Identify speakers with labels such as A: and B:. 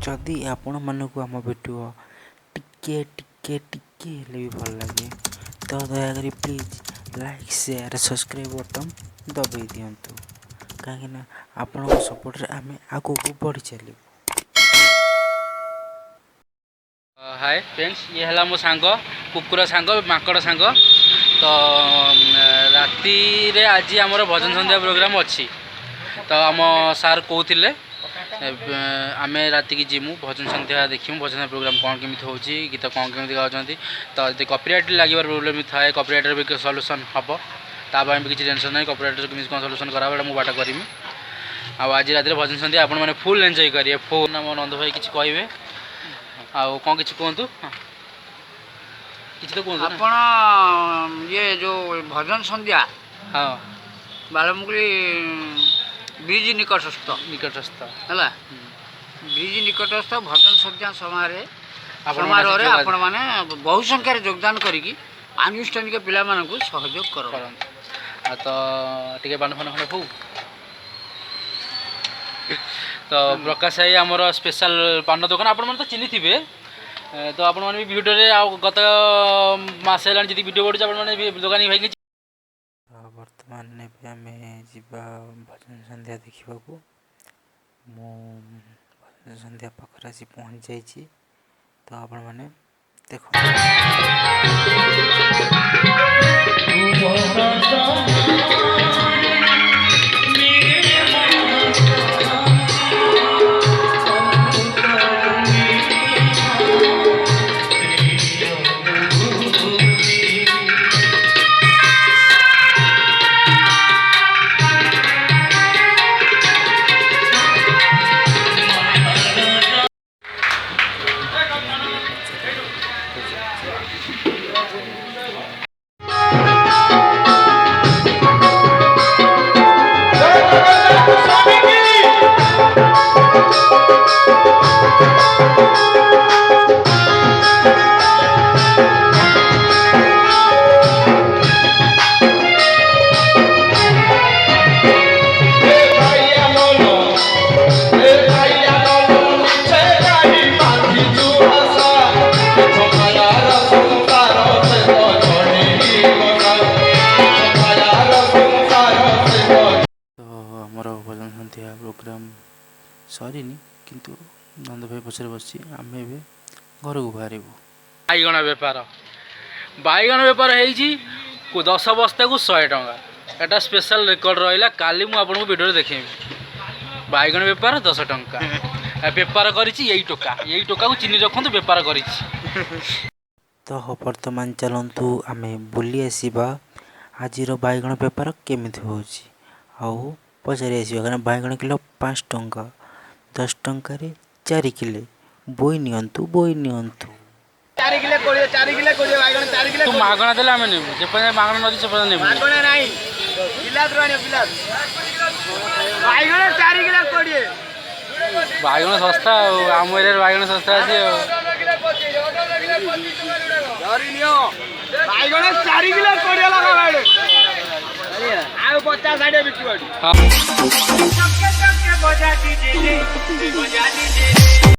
A: जदि आपण मानक आम भिडियो टिके टिके टिके हेले भी भल लगे तो दयाकोरी please like share subscribe button दबाई दिंतु कहीं आपण सपोर्ट आम आगू बढ़ी चलू।
B: हाय फ्रेंड्स, ये है मो सांग कुकुर सांग माकड़ सांग। तो राति रे आज आमर भजन संध्या प्रोग्राम अच्छी। तो आम सार कहते आम राति की जीमु भजन संध्या देखूँ भजन प्रोग्राम कौन केमी हो गीत कौन केमी गाँव। तो यदि कॉपीराइट लगे प्रोब्लेम भी थाए कॉपीराइटर भी सॉल्यूशन हम तापाई भी किसी टेंशन नहीं। कॉपीराइटर केमी कौन सॉल्यूशन करा मुझे बाट करी। आज राति भजन संध्या आपण मैंने फुल एंजॉय करेंगे। फोन मो नंद भाई किसी कहे आउ कौन किसी कहतु किसी तो कहतु
C: आपण ये जो भजन संध्या
B: हाँ
C: बालमुकुली ब्रिज निकटस्थ है ब्रिज निकटस्थ भजन संध्या समारोह आपण मैंने बहु संख्यार योगदान करी आनुष्ठानिक पिला मानकु सहयोग कर
B: तो टे बाण फाण खंडे हो। तो प्रकाश भाई आमर स्पेशल पान दुकान आपण मैंने तो चिन्ह थे। तो आपण मैंने भिडियो गत मसे जी भिडियो बढ़ुचे आप दुकानी भाई
A: बर्तमान ने आम जा भजन संध्या देखा मु भजन संध्या पाखे आसी पहुँच जाइए। तो आपण मैंने देख प्रोग्राम सरी किंतु नंद भाई पचर बस आम घर को बाहर
B: बैगण बेपार हो 10 बस्ता को 100 टंका एटा स्पेशल रेकर्ड रहा। काली मुझे वीडियो देखें बैगण बेपार 10 टंका बेपार करी टोका को चिन्ह रखु बेपार कर।
A: तो वर्तमान चलतु आम बुली आसवा आज बैगण बेपार केमी हो पचारि आस बैगण किलो 5 टंका 10 टंका 4 किले बोई नियंतु 4 किले
C: 4 किले
B: मागणा देले आम ने मागणा नदी से ने
C: मागणा नहीं पिलात रहने पिलात बैगण 4 किलो 20
B: बैगण सस्ता आम एरिया बैगण सस्ता अच्छे
C: बैगण 4 किलो 20 लगा आउ 50-60 बिकु।